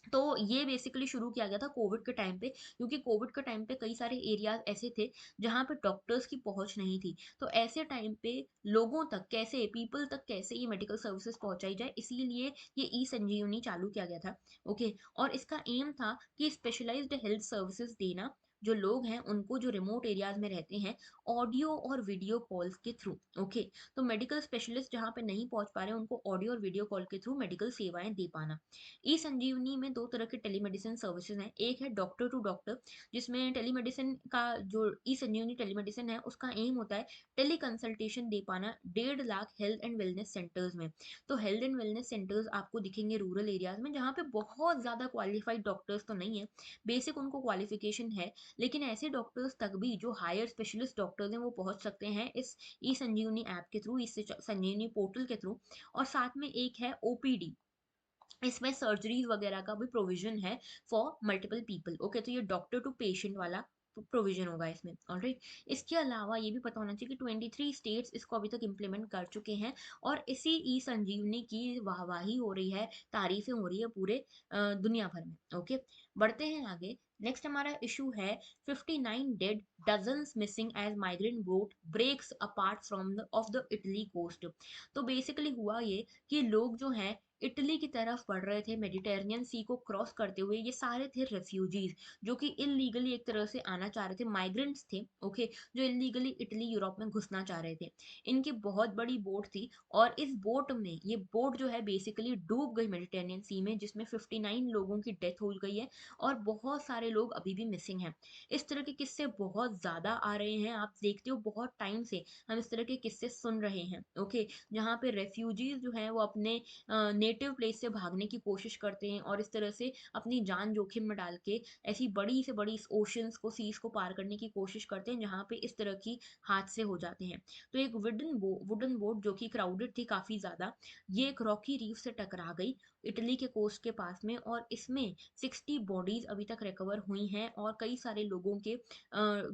S1: तो ये बेसिकली शुरू किया गया था कोविड के टाइम पे, क्योंकि कोविड के टाइम पे कई सारे एरियाज ऐसे थे जहाँ पे डॉक्टर्स की पहुंच नहीं थी। तो ऐसे टाइम पे लोगों तक कैसे, पीपल तक कैसे ये मेडिकल सर्विसेज पहुंचाई जाए, इसीलिए ये ई संजीवनी चालू किया गया था। ओके, और इसका एम था कि स्पेशलाइज्ड हेल्थ सर्विसेज देना, जो लोग हैं उनको, जो रिमोट एरियाज में रहते हैं, ऑडियो और वीडियो कॉल्स के थ्रू। ओके, तो मेडिकल स्पेशलिस्ट जहाँ पे नहीं पहुंच पा रहे हैं उनको ऑडियो और वीडियो कॉल के थ्रू मेडिकल सेवाएं दे पाना। ई संजीवनी में 2 तरह के टेलीमेडिसिन सर्विसेज़ हैं। एक है डॉक्टर टू डॉक्टर, जिसमें टेलीमेडिसिन का जो ई संजीवनी टेलीमेडिसिन है, उसका एम होता है टेली कंसल्टेशन दे पाना 1.5 lakh health and wellness centres में। तो हेल्थ एंड वेलनेस सेंटर्स आपको दिखेंगे रूरल एरियाज़ में, जहाँ पे बहुत ज़्यादा क्वालिफाइड डॉक्टर्स तो नहीं है, बेसिक उनको क्वालिफिकेशन है, लेकिन ऐसे डॉक्टर्स तक भी जो हायर स्पेशलिस्ट डॉक्टर्स हैं, वो पहुँच सकते हैं इस ई संजीवनी ऐप के थ्रू, इस संजीवनी पोर्टल के थ्रू। और साथ में एक है ओपीडी, इसमें सर्जरीज वगैरह का भी प्रोविजन है फॉर मल्टीपल पीपल। ओके, तो ये डॉक्टर टू पेशेंट वाला प्रोविजन होगा इसमें, ऑलराइट। इसके अलावा ये भी पता होना चाहिए कि 23 स्टेट्स इसको अभी तक इम्प्लीमेंट कर चुके हैं, और इसी ई संजीवनी की वाहवाही हो रही है, तारीफें हो रही है पूरे दुनिया भर में। ओके, बढ़ते हैं आगे। नेक्स्ट हमारा इशू है 59 dead, dozens missing as migrant boat breaks apart from the off the Italy coast. तो बेसिकली हुआ ये कि लोग जो हैं इटली की तरफ बढ़ रहे थे, मेडिटेरेनियन सी को क्रॉस करते हुए। ये सारे थे रेफ्यूजीज, जो कि इलीगली एक तरह से आना चाह रहे थे, माइग्रेंट्स थे, ओके, जो इलीगली इटली यूरोप में घुसना चाह रहे थे। इनकी बहुत बड़ी बोट थी, और इस बोट में, ये बोट जो है बेसिकली डूब गई मेडिटेरेनियन सी में, जिसमें 59 लोगों की डेथ हो गई है, और बहुत सारे लोग अभी भी मिसिंग हैं। इस तरह के किस्से बहुत ज़्यादा आ रहे हैं, आप देखते हो बहुत टाइम से हम इस तरह के किस्से सुन रहे हैं, ओके, जहाँ पे रेफ्यूजीज जो हैं वो अपने नेटिव प्लेस से भागने की कोशिश करते हैं, और इस तरह से अपनी जान जोखिम में डाल के ऐसी बड़ी से बड़ी ओशंस को, सीज को पार करने की कोशिश करते हैं, जहाँ पे इस तरह की हादसे हो जाते हैं। तो एक वुडन बोट जो कि क्राउडेड थी काफ़ी ज़्यादा, ये एक रॉकी रीफ से टकरा गई इटली के कोस्ट के पास में, और इसमें 60 बॉडीज अभी तक रिकवर हुई हैं, और कई सारे लोगों के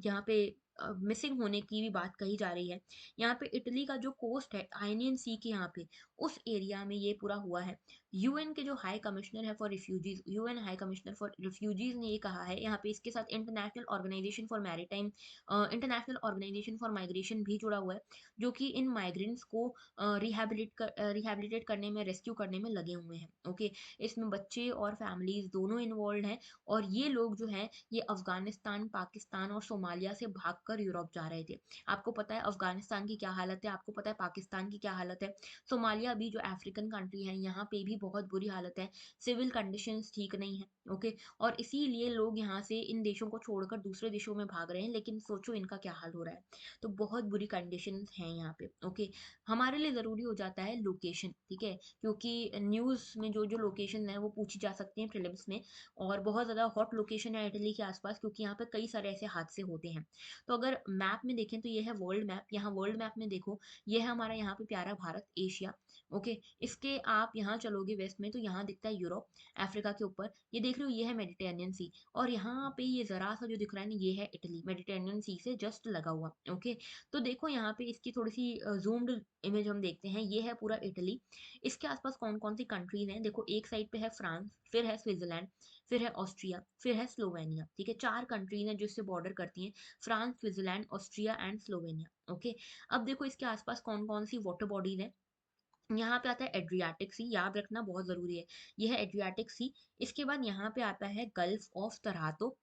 S1: यहाँ पे मिसिंग होने की भी बात कही जा रही है। यहाँ पे इटली का जो कोस्ट है आयनियन सी के यहाँ पे, उस एरिया में ये पूरा हुआ है। यूएन के जो हाई कमिश्नर है for refugees, UN high commissioner for refugees ने ये कहा है, यहाँ पे इसके साथ international organisation for maritime, international organisation for migration भी जुड़ा हुआ है, जो कि इन माइग्रेंट्स को रिहेबिलिटेट करने में, रेस्क्यू करने में लगे हुए हैं। ओके, इसमें बच्चे और फैमिलीज दोनों इन्वॉल्व हैं, और ये लोग जो हैं ये अफगानिस्तान, पाकिस्तान और सोमालिया से भागकर यूरोप जा रहे थे। आपको पता है अफगानिस्तान की क्या हालत है, आपको पता है पाकिस्तान की क्या हालत है, सोमालिया भी जो अफ्रीकन कंट्री है, यहाँ पे भी बहुत बुरी हालत है, सिविल कंडीशंस ठीक नहीं है। ओके, और इसीलिए लोग यहाँ से, इन देशों को छोड़कर दूसरे देशों में भाग रहे हैं, लेकिन सोचो इनका क्या हाल हो रहा है। तो बहुत बुरी कंडीशंस हैं यहाँ पे। ओके, हमारे लिए ज़रूरी हो जाता है लोकेशन, ठीक है, क्योंकि न्यूज़ में जो जो लोकेशन है वो पूछी जा सकती हैं प्रीलिम्स में, और बहुत ज़्यादा हॉट लोकेशन है इटली के आसपास, क्योंकि यहाँ पे कई सारे ऐसे हादसे होते हैं। तो अगर मैप में देखें तो ये है वर्ल्ड मैप, यहाँ वर्ल्ड मैप में देखो, ये है हमारा यहाँ पे प्यारा भारत, एशिया। ओके, इसके आप यहाँ चलोगे वेस्ट में तो यहाँ दिखता है यूरोप, अफ्रीका के ऊपर ये देख रहे हो, ये है मेडिटेरेनियन सी, और यहाँ पे ये जरा सा जो दिख रहा है ना, ये है इटली, मेडिटेरेनियन सी से जस्ट लगा हुआ। ओके, तो देखो यहाँ पे इसकी थोड़ी सी जूम्ड इमेज हम देखते हैं, ये है पूरा इटली। इसके आसपास कौन कौन सी कंट्रीज हैं, देखो एक साइड पे है फ्रांस, फिर है स्विट्जरलैंड, फिर है ऑस्ट्रिया, फिर है स्लोवेनिया, ठीक है, 4 कंट्रीज हैं जो इससे बॉर्डर करती हैं, France, Switzerland, Austria and Slovenia. Okay, अब देखो इसके आसपास कौन कौन सी वाटर बॉडीज हैं, यहाँ पे आता है एड्रियाटिक सी, याद रखना बहुत ज़रूरी है। ये है एड्रियाटिक सी, इसके बाद यहाँ पे आता है गल्फ ऑफ तरातो,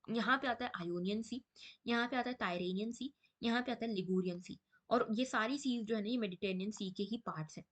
S1: यहाँ पे आता है आयोनियन सी, यहाँ पे आता है टाइरेनियन सी, यहाँ पे आता है लिगुरियन सी। और ये सारी सीज़ जो है ना, ये मेडिटेरेनियन सी के ही पार्ट्स हैं।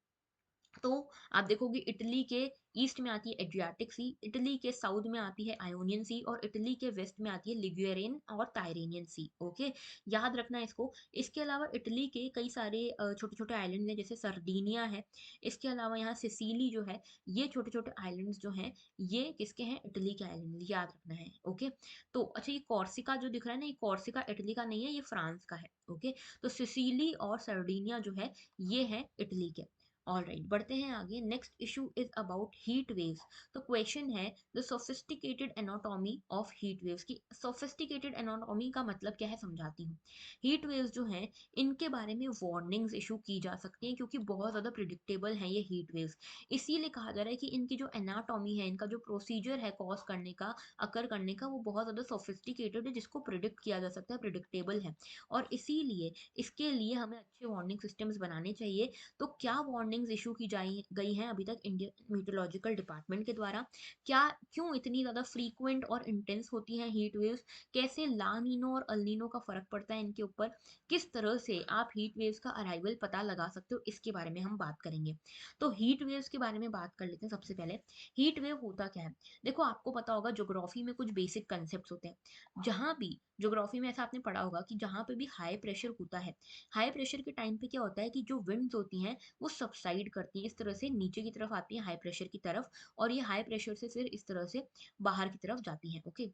S1: तो आप देखोगे इटली के ईस्ट में आती है एड्रियाटिक सी, इटली के साउथ में आती है आयोनियन सी, और इटली के वेस्ट में आती है लिगुरियन और टाइरेनियन सी। ओके, याद रखना इसको। इसके अलावा इटली के कई सारे छोटे छोटे आइलैंड हैं, जैसे सर्दीनिया है। इसके अलावा यहाँ सिसिली जो है, ये छोटे छोटे आइलैंड्स जो हैं, ये किसके हैं? इटली के आइलैंड, याद रखना है। ओके, तो अच्छा, ये कॉर्सिका जो दिख रहा है ना, ये कॉर्सिका इटली का नहीं है, ये फ्रांस का है। ओके, तो सिसिली और सर्दीनिया जो है, ये है इटली के। ऑलराइट, बढ़ते हैं आगे। Next issue is about heat waves. तो क्वेश्चन है, the sophisticated anatomy of heat waves की। सोफिस्टिकेटेड एनाटॉमी का मतलब क्या है, समझाती हूँ। हीट वेव्स जो हैं, इनके बारे में वार्निंग्स इशू की जा सकती हैं, क्योंकि बहुत ज़्यादा प्रिडिक्टेबल हैं ये हीट वेव्स। इसीलिए कहा जा रहा है कि इनकी जो एनाटॉमी है, इनका जो प्रोसीजर है कॉज करने का, अकर करने का, वो बहुत ज़्यादा सोफिस्टिकेटेड है, जिसको प्रिडिक्ट किया जा सकता है, प्रिडिक्टेबल है। और इसीलिए इसके लिए हमें अच्छे वार्निंग सिस्टम्स बनाने चाहिए। तो क्या वार्निंग्स इशू की जाई गई हैं अभी तक इंडियन मीटरोलॉजिकल डिपार्टमेंट के द्वारा? क्या, क्यों इतनी ज़्यादा फ्रीक्वेंट और इंटेंस होती हैं हीट वेव्स? कैसे ला नीनो और अल नीनो का फ़र्क पड़ता है इनके ऊपर? किस तरह से आप हीट वेव्स का अराइवल पता लगा सकते हो, इसके बारे में हम बात करेंगे। तो हीट वेव्स के बारे में बात कर लेते हैं सबसे पहले। हीट वेव होता क्या है? देखो, आपको पता होगा ज्योग्राफी में कुछ बेसिक कंसेप्ट होते हैं। जहाँ भी ज्योग्राफी में ऐसा आपने पढ़ा होगा कि जहाँ पे भी हाई प्रेशर होता है, हाई प्रेशर के टाइम पे क्या होता है कि जो विंड्स होती हैं वो सबसाइड करती हैं, इस तरह से नीचे की तरफ आती हैं हाई प्रेशर की तरफ, और ये हाई प्रेशर से फिर इस तरह से बाहर की तरफ जाती हैं। ओके,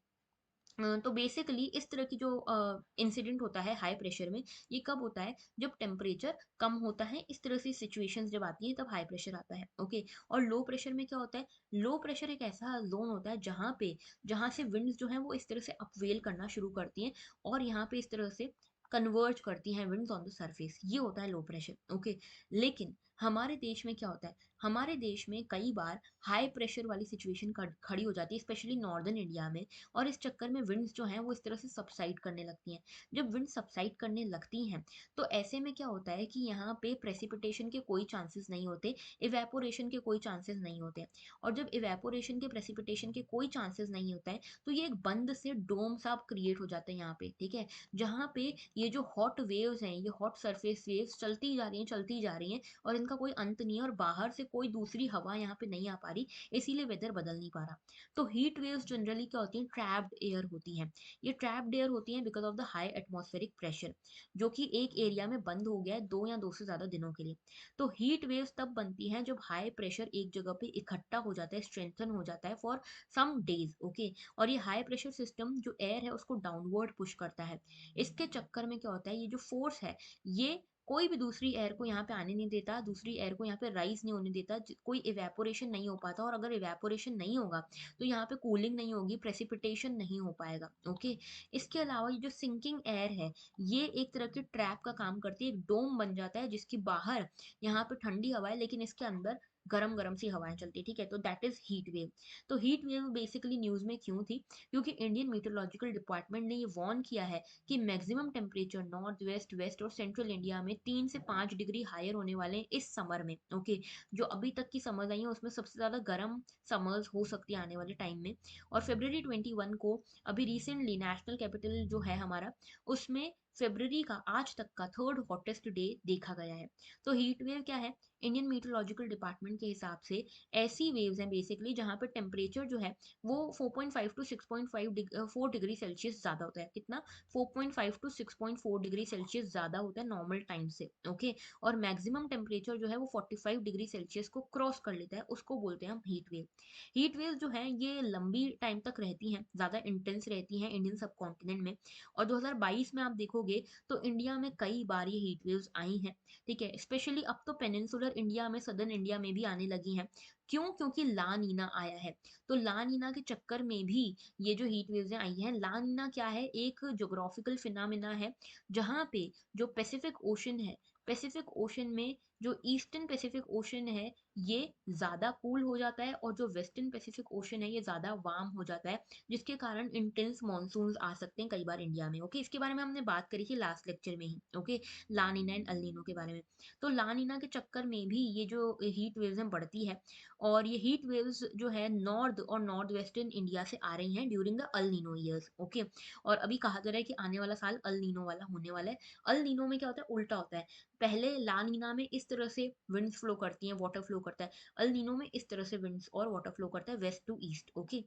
S1: तो बेसिकली इस तरह की जो इंसिडेंट होता है हाई प्रेशर में, ये कब होता है? जब टेम्परेचर कम होता है, इस तरह से सिचुएशंस जब आती हैं, तब हाई प्रेशर आता है। ओके, और लो प्रेशर में क्या होता है? लो प्रेशर एक ऐसा जोन होता है जहाँ से विंड्स जो हैं वो इस तरह से अपवेल करना शुरू करती हैं, और यहाँ पे इस तरह से कन्वर्ज करती हैं विंड्स ऑन द सरफेस। ये होता है लो प्रेशर। ओके, लेकिन हमारे देश में क्या होता है? हमारे देश में कई बार हाई प्रेशर वाली सिचुएशन खड़ी हो जाती है, स्पेशली नॉर्दर्न इंडिया में। और इस चक्कर में विंड्स जो हैं वो इस तरह से सबसाइड करने लगती हैं। जब विंड सबसाइड करने लगती हैं, तो ऐसे में क्या होता है कि यहाँ पे प्रेसिपिटेशन के कोई चांसेस नहीं होते, इवेपोरेशन के कोई चांसेस नहीं होते। और जब इवेपोरेशन के, प्रेसिपिटेशन के कोई चांसेस नहीं होता है, तो ये एक बंद से डोम सा क्रिएट हो जाता है यहाँ पे। ठीक है, जहाँ पे ये जो हॉट वेव्स हैं, ये हॉट सरफेस वेव्स चलती जा रही हैं, चलती जा रही हैं, और इनका कोई अंत नहीं है, और बाहर से कोई दूसरी हवा यहाँ पे नहीं आ पा रही, इसीलिए वेदर बदल नहीं पा रहा। तो हीट वेव्स जनरली क्या होती हैं? ट्रैप्ड एयर होती हैं। ये ट्रैप्ड एयर होती हैं because of the high atmospheric pressure, जो कि एक एरिया में बंद हो गया है 2 या 2 से ज़्यादा दिनों के लिए। तो हीट वेव्स तब बनती हैं जब हाई प्रेशर एक जगह पे इकट्ठा हो जाता है, स्ट्रेंथन हो जाता है फॉर सम डेज। ओके, और ये हाई प्रेशर सिस्टम जो एयर है उसको डाउनवर्ड पुश करता है। इसके चक्कर में क्या होता है? ये जो फोर्स है, ये कोई भी दूसरी एयर को यहाँ पे आने नहीं देता, दूसरी एयर को यहाँ पे राइज नहीं होने देता, कोई इवेपोरेशन नहीं हो पाता। और अगर इवेपोरेशन नहीं होगा, तो यहाँ पे कूलिंग नहीं होगी, प्रेसिपिटेशन नहीं हो पाएगा। ओके, इसके अलावा ये जो सिंकिंग एयर है, ये एक तरह की ट्रैप का काम करती है, एक डोम बन जाता है जिसकी बाहर यहाँ पे ठंडी हवा है, लेकिन इसके अंदर गरम गरम सी हवाएं चलती है। ठीक है, तो दैट इज हीट वेव। तो हीट वेव बेसिकली न्यूज में क्यों थी? क्योंकि इंडियन मीटरोलॉजिकल डिपार्टमेंट ने ये वार्न किया है कि maximum temperature north west, west और सेंट्रल इंडिया में 3 से 5 डिग्री हायर होने वाले हैं इस समर में। ओके, जो अभी तक की समर आई है उसमें सबसे ज़्यादा गर्म समर्स हो सकती है आने वाले टाइम में। और February 21 को, अभी रिसेंटली नेशनल कैपिटल जो है हमारा, उसमें फेब्रवरी का आज तक का थर्ड हॉटेस्ट डे देखा गया है। तो हीट वेव क्या है? इंडियन मीटरोलॉजिकल डिपार्टमेंट के हिसाब से ऐसी वेव्स हैं बेसिकली जहाँ पर टेम्परेचर जो है वो 4.5 टू 6.4 डिग्री सेल्सियस ज़्यादा होता है। कितना? 4.5 टू 6.4 डिग्री सेल्सियस ज़्यादा होता है नॉर्मल टाइम से। ओके, और मैक्सिमम टेम्परेचर जो है वो 45 डिग्री सेल्सियस को क्रॉस कर लेता है, उसको बोलते हैं हम हीट वेव। हीट वेव जो है ये लंबी टाइम तक रहती हैं, ज़्यादा इंटेंस रहती हैं इंडियन सब कॉन्टिनेंट में। और 2022 में आप देखोगे तो इंडिया में कई बार ये हीट वेव्स आई हैं। ठीक है, स्पेशली अब तो पेनिनसुलर इंडिया में, सदर्न इंडिया में भी आने लगी हैं। क्यों? क्योंकि ला नीना आया है। तो ला नीना के चक्कर में भी ये जो हीट वेव्स आई हैं, ला नीना क्या है? एक ज्योग्राफिकल फिनोमेना है, जहाँ पे जो पैसिफिक ओशन है, पैसिफिक ओशन में जो ईस्टर्न पैसिफिक ओशन है ये ज़्यादा कूल हो जाता है और जो वेस्टर्न पैसिफिक ओशन है ये ज़्यादा वार्म हो जाता है, जिसके कारण इंटेंस मानसून्स आ सकते हैं कई बार इंडिया में। ओके, इसके बारे में हमने बात करी थी लास्ट लेक्चर में ही। Okay, La Nina and El Nino के बारे में। तो ला नीना के चक्कर में भी ये जो हीट वेव्स हैं बढ़ती है, और ये हीट वेव्स जो है नॉर्थ और नॉर्थ वेस्टर्न इंडिया से आ रही हैं during the El Nino years. Okay, और अभी कहा जा रहा है कि आने वाला साल अल नीनो वाला होने वाला है। अल नीनो में क्या होता है, उल्टा होता है। पहले ला नीना में इस तरह से विंड्स फ्लो करती हैं, वाटर फ्लो करता है। अल नीनो में इस तरह से विंड्स और वाटर फ्लो करता है, वेस्ट टू ईस्ट। ओके,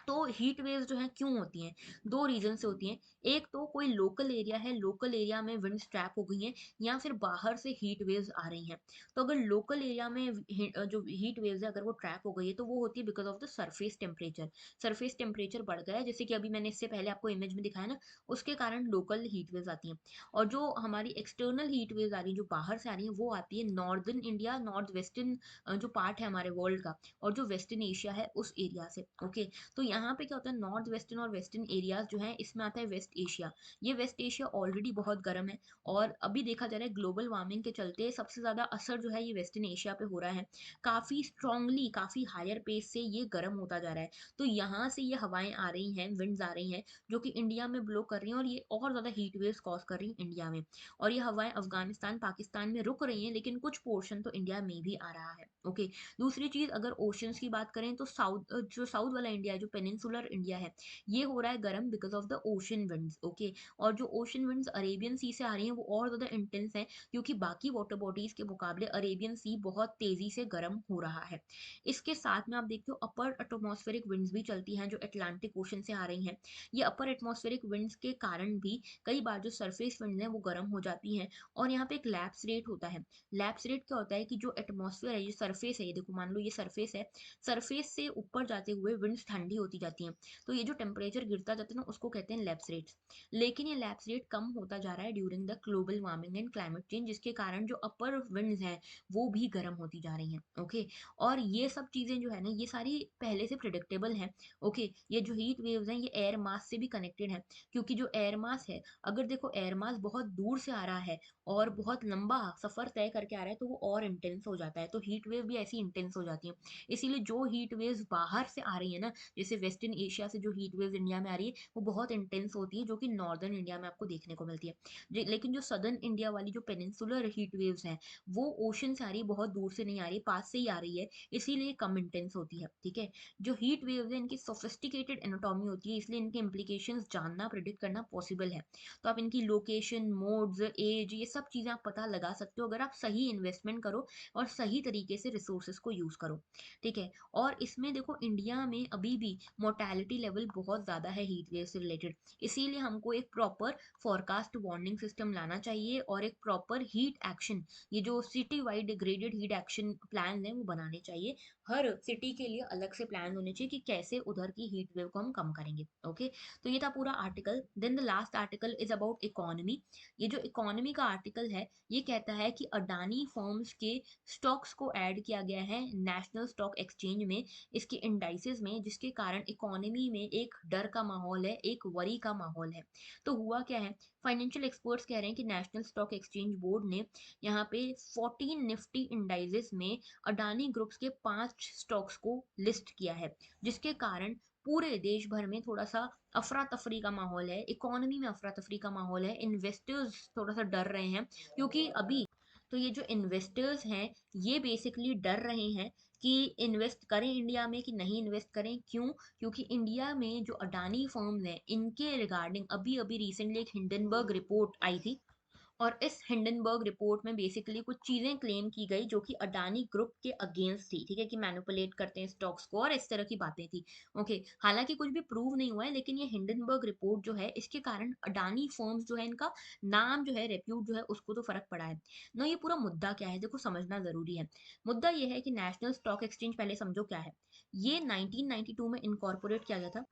S1: तो हीट वेव्स जो हैं क्यों होती हैं? 2 रीज़न से होती हैं। एक तो कोई लोकल एरिया है, लोकल एरिया में विंड्स ट्रैप हो गई हैं, या फिर बाहर से हीट वेव्स आ रही हैं। तो अगर लोकल एरिया में जो हीट वेव्स है अगर वो ट्रैप हो गई है तो वो होती है because of the surface temperature. Surface temperature बढ़ गया है, जैसे कि अभी मैंने इससे पहले आपको इमेज में दिखाया ना, उसके कारण लोकल हीट वेव्स आती हैं। और जो हमारी एक्सटर्नल हीट वेव्स आ रही हैं, जो बाहर से आ रही हैं, वो आती है नॉर्दर्न इंडिया, नॉर्थ वेस्टर्न जो पार्ट है हमारे वर्ल्ड का, और जो वेस्टर्न एशिया है उस एरिया से। ओके, तो यहाँ पे क्या होता है, नॉर्थ वेस्टर्न और वेस्टर्न एरियाज जो है इसमें आता है वेस्ट एशिया। ये वेस्ट एशिया ऑलरेडी बहुत गर्म है, और अभी देखा जा रहा है ग्लोबल वार्मिंग के चलते सबसे ज्यादा असर जो है ये वेस्टर्न एशिया पे हो रहा है। काफी स्ट्रांगली, काफी हायर पेस से ये गर्म होता जा रहा है। तो यहाँ से ये हवाएं आ रही हैं, विंड्स आ रही हैं, जो कि इंडिया में ब्लो कर रही हैं, और ये और ज्यादा हीट वेव्स कॉज कर रही हैं इंडिया में। और ये हवाएं अफगानिस्तान, पाकिस्तान में रुक रही हैं, लेकिन कुछ पोर्शन तो इंडिया में भी आ रहा है। ओके, दूसरी चीज, अगर ओशंस की बात करें तो जो साउथ वाला इंडिया है, जो पेनिनसुलर इंडिया है, ये हो रहा है गर्म because of the ocean winds. Okay, और जो ओशन विंड्स अरेबियन सी से आ रही हैं वो और ज्यादा इंटेंस है, क्योंकि बाकी वाटर बॉडीज के मुकाबले अरेबियन सी बहुत तेजी से गर्म हो रहा है। इसके साथ में आप देखते हो अपर एटमॉस्फेरिक विंड्स भी चलती हैं जो अटलांटिक ओशन से आ रही हैं। ये अपर एटमॉस्फेरिक विंड्स के कारण भी कई बार जो सरफेस विंड्स हैं वो गर्म हो जाती हैं, और यहाँ पे एक लैप्स रेट होता है। लैप्स रेट क्या होता है कि जो एटमॉस्फेयर है, ये सरफेस है, ये देखो मान लो ये सरफेस है, सरफेस से ऊपर जाते हुए विंड्स ठंडी होती जाती हैं, तो ये जो टेम्परेचर गिरता जाता है ना उसको कहते हैं लैप्स रेट्स। लेकिन ये लैप्स रेट कम होता जा रहा है during the global warming and climate change, जिसके कारण जो अपर विंड्स हैं वो भी गर्म होती जा रही हैं। ओके, और ये सब चीजें जो है ना ये सारी पहले से प्रिडिक्टेबल हैं। ओके, ये जो हीट वेव्स हैं ये एयर मास से भी कनेक्टेड है, क्योंकि जो एयर मास है, अगर देखो एयर मास बहुत दूर से आ रहा है और बहुत लंबा सफर तय करके आ रहा है तो वो और इंटेंस हो जाता है, तो हीट वेव भी ऐसी इंटेंस हो जाती है। इसीलिए जो हीट वेव्स बाहर से आ रही है ना, जैसे वेस्टर्न एशिया से जो हीट वेव्स इंडिया में आ रही है वो बहुत इंटेंस होती है, जो कि नॉर्दर्न इंडिया में आपको देखने को मिलती है। लेकिन जो सदर्न इंडिया वाली जो पेनिनसुलर हीट वेव्स हैं वो ओशन से आ रही है, बहुत दूर से नहीं आ रही, पास से ही आ रही है, इसीलिए कम इंटेंस होती है। ठीक है, जो हीट वेव्स है इनकी सोफिस्टिकेटेड एनाटॉमी होती है, इसलिए इनके इम्प्लीकेशंस जानना, प्रिडिक्ट करना पॉसिबल है। तो आप इनकी लोकेशन, मोड्स, एज, ये सब चीज़ें आप पता लगा सकते हो अगर आप सही इन्वेस्टमेंट करो और सही तरीके से रिसोर्सेज को यूज़ करो। ठीक है, और इसमें देखो इंडिया में अभी भी मोर्टेलिटी लेवल बहुत ज़्यादा है हीट वेव से रिलेटेड, इसीलिए हमको एक प्रॉपर फॉरकास्ट वार्निंग सिस्टम लाना चाहिए और एक प्रॉपर हीट एक्शन, ये जो city wide graded heat action plan है वो बनाने चाहिए। हर सिटी के लिए अलग से प्लान होने चाहिए कि कैसे उधर की हीट वेव को हम कम करेंगे। ओके, तो ये था पूरा article. Then the last article is about economy. ये जो इकोनॉमी का आर्टिकल है ये कहता है कि अडानी फर्म्स के स्टॉक्स को ऐड किया गया है नेशनल स्टॉक एक्सचेंज में, इसके इंडाइसेस में, जिसके कारण इकोनॉमी में एक डर का माहौल है, एक वरी का माहौल है। तो हुआ क्या है, फाइनेंशियल एक्सपर्ट्स कह रहे हैं कि नेशनल स्टॉक एक्सचेंज बोर्ड ने यहाँ पे 14 निफ्टी इंडाइसेस में अडानी ग्रुप्स के 5 स्टॉक्स को लिस्ट किया है, जिसके कारण पूरे देश भर में थोड़ा सा अफरा तफरी का माहौल है, इकोनॉमी में अफरा तफरी का माहौल है, इन्वेस्टर्स थोड़ा सा डर रहे हैं, क्योंकि अभी तो ये जो इन्वेस्टर्स हैं ये बेसिकली डर रहे हैं कि इन्वेस्ट करें इंडिया में कि नहीं इन्वेस्ट करें। क्यों? क्योंकि इंडिया में जो अडानी फर्म्स हैं इनके रिगार्डिंग अभी अभी रिसेंटली एक हिंडनबर्ग रिपोर्ट आई थी, और इस हिंडनबर्ग रिपोर्ट में बेसिकली कुछ चीजें क्लेम की गई जो कि अडानी ग्रुप के अगेंस्ट थी। ठीक है, कि मैनिपुलेट करते हैं स्टॉक्स को और इस तरह की बातें थी। ओके, हालांकि कुछ भी प्रूव नहीं हुआ है, लेकिन ये हिंडनबर्ग रिपोर्ट जो है इसके कारण अडानी फर्म्स जो है इनका नाम जो है, रेप्यूट जो है, उसको तो फर्क पड़ा है ना। ये पूरा मुद्दा क्या है देखो, समझना जरूरी है। मुद्दा ये है कि नेशनल स्टॉक एक्सचेंज, पहले समझो क्या है। ये 1992 में इनकॉर्पोरेट किया गया था,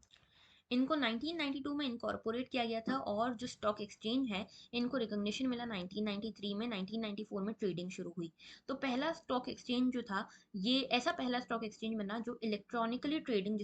S1: इनको 1992 में इनकॉर्पोरेट किया गया था, और जो स्टॉक एक्सचेंज है इनको रिकॉग्निशन मिला 1993 में, 1994 में ट्रेडिंग शुरू हुई। तो पहला स्टॉक एक्सचेंज जो था, ये ऐसा पहला स्टॉक एक्सचेंज बना जो इलेक्ट्रॉनिकली ट्रेडिंग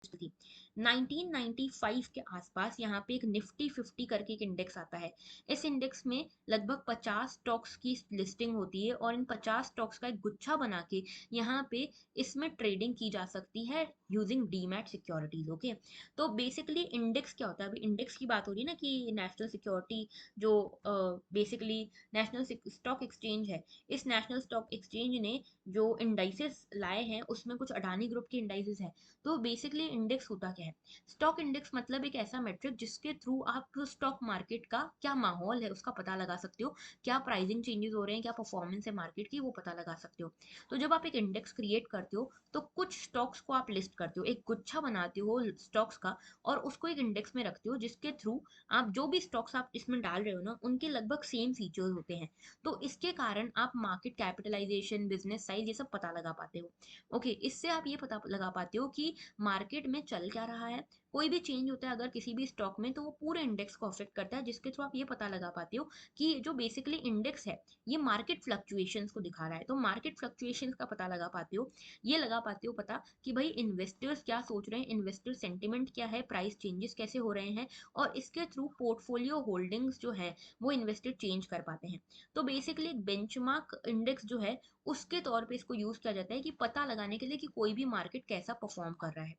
S1: थी। 1995 के आसपास यहाँ पे एक निफ्टी 50 करके एक इंडेक्स आता है। इस इंडेक्स में लगभग 50 स्टॉक्स की लिस्टिंग होती है और इन 50 स्टॉक्स का एक गुच्छा बना के यहाँ पे इसमें ट्रेडिंग की जा सकती है यूजिंग डीमैट सिक्योरिटीज। ओके, तो बेसिकली इंडेक्स क्या होता है? अभी इंडेक्स की बात हो रही है ना कि नेशनल सिक्योरिटी जो बेसिकली नेशनल स्टॉक एक्सचेंज है, इस नेशनल स्टॉक एक्सचेंज ने जो इंडाइसेस लाए हैं उसमें कुछ अडानी ग्रुप के इंडाइसेस हैं। तो बेसिकली इंडेक्स होता क्या है? स्टॉक इंडेक्स मतलब एक ऐसा मेट्रिक जिसके थ्रू आप स्टॉक मार्केट का क्या माहौल है उसका पता लगा सकते हो, क्या प्राइसिंग चेंजेस हो रहे हैं, क्या परफॉर्मेंस है मार्केट की, वो पता लगा सकते हो। तो जब आप एक इंडेक्स क्रिएट करते हो तो कुछ स्टॉक्स को आप लिस्ट करते हो, एक गुच्छा बनाते हो स्टॉक्स का, और उसको एक इंडेक्स में रखते हो जिसके थ्रू आप जो भी स्टॉक्स आप इसमें डाल रहे हो ना उनके लगभग सेम फीचर्स होते हैं। तो इसके कारण आप मार्केट कैपिटलाइजेशन, बिजनेस साइज, ये सब पता लगा पाते हो। ओके, इससे आप ये पता लगा पाते हो कि मार्केट में चल क्या रहा है। कोई भी चेंज होता है अगर किसी भी स्टॉक में तो वो पूरे इंडेक्स को अफेक्ट करता है, जिसके थ्रू आप ये पता लगा पाते हो कि जो बेसिकली इंडेक्स है ये मार्केट फ्लक्चुएशंस को दिखा रहा है। तो मार्केट फ्लक्चुएशंस का पता लगा पाते हो, ये लगा पाते हो पता कि भाई इन्वेस्टर्स क्या सोच रहे हैं, इन्वेस्टर सेंटिमेंट क्या है, प्राइस चेंजेस कैसे हो रहे हैं, और इसके थ्रू पोर्टफोलियो होल्डिंग्स जो है वो इन्वेस्टर चेंज कर पाते हैं। तो बेसिकली एक बेंचमार्क इंडेक्स जो है उसके तौर पे इसको यूज किया जाता है कि पता लगाने के लिए कि कोई भी मार्केट कैसा परफॉर्म कर रहा है।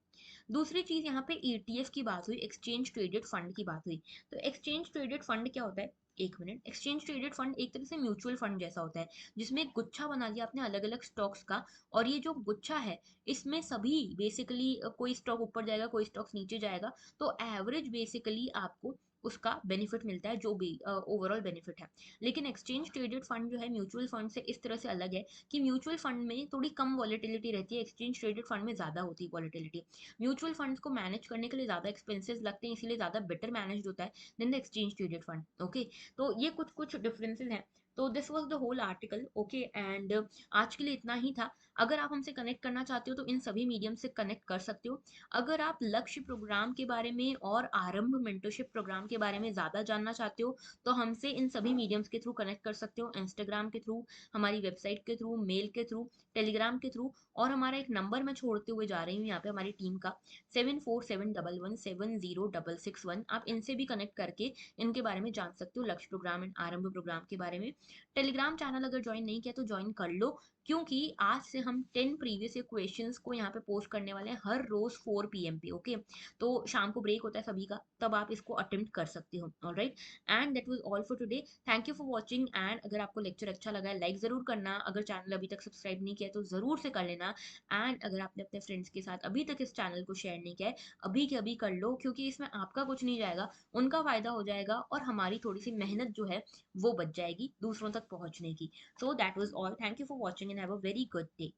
S1: दूसरी चीज यहाँ पे ईटीएफ की बात हुई, एक्सचेंज ट्रेडेड फंड की बात हुई। तो एक्सचेंज ट्रेडेड फंड क्या होता है? एक मिनट, एक्सचेंज ट्रेडेड फंड एक तरह से म्यूचुअल फंड जैसा होता है जिसमें एक गुच्छा बना दिया आपने अलग अलग स्टॉक्स का, और ये जो गुच्छा है इसमें सभी बेसिकली कोई स्टॉक ऊपर जाएगा कोई स्टॉक्स नीचे जाएगा, तो एवरेज बेसिकली आपको उसका बेनिफिट मिलता है जो भी ओवरऑल बेनिफिट है। लेकिन एक्सचेंज ट्रेडेड फंड जो है म्यूचुअल फंड से इस तरह से अलग है कि म्यूचुअल फंड में थोड़ी कम वॉलेटिलिटी रहती है, एक्सचेंज ट्रेडेड फंड में ज़्यादा होती है वॉलेटिलिटी। म्यूचुअल फंड्स को मैनेज करने के लिए ज़्यादा एक्सपेंसेस लगते हैं, इसीलिए ज़्यादा बेटर मैनेज होता है than the exchange traded fund. Okay, तो ये कुछ कुछ डिफरेंसेस हैं। तो this was the whole article. Okay, and आज के लिए इतना ही था। अगर आप हमसे कनेक्ट करना चाहते हो तो इन सभी मीडियम से कनेक्ट कर सकते हो। अगर आप लक्ष्य प्रोग्राम के बारे में और आरंभ मेंटरशिप प्रोग्राम के बारे में ज़्यादा जानना चाहते हो तो हमसे इन सभी मीडियम्स के थ्रू कनेक्ट कर सकते हो, इंस्टाग्राम के थ्रू, हमारी वेबसाइट के थ्रू, मेल के थ्रू, टेलीग्राम के थ्रू, और हमारा एक नंबर मैं छोड़ते हुए जा रही हूँ यहाँ पे हमारी टीम का, 7471170661। आप इनसे भी कनेक्ट करके इनके बारे में जान सकते हो, लक्ष्य प्रोग्राम एंड आरंभ प्रोग्राम के बारे में। टेलीग्राम चैनल अगर ज्वाइन नहीं किया तो ज्वाइन कर लो, क्योंकि आज से हम 10 प्रीवियस क्वेश्चंस को यहाँ पे पोस्ट करने वाले हैं हर रोज 4 PM पे। ओके, तो शाम को ब्रेक होता है सभी का, तब आप इसको अटेम्प्ट कर सकते हो। Alright, and that was all for today. Thank you for watching, and अगर आपको लेक्चर अच्छा लगा है लाइक जरूर करना, अगर चैनल अभी तक सब्सक्राइब नहीं किया तो जरूर से कर लेना, एंड अगर आपने अपने फ्रेंड्स के साथ अभी तक इस चैनल को शेयर नहीं किया है अभी के अभी कर लो, क्योंकि इसमें आपका कुछ नहीं जाएगा, उनका फायदा हो जाएगा और हमारी थोड़ी सी मेहनत जो है वो बच जाएगी दूसरों तक पहुंचने की। So that was all. Thank you for watching and have a very good day.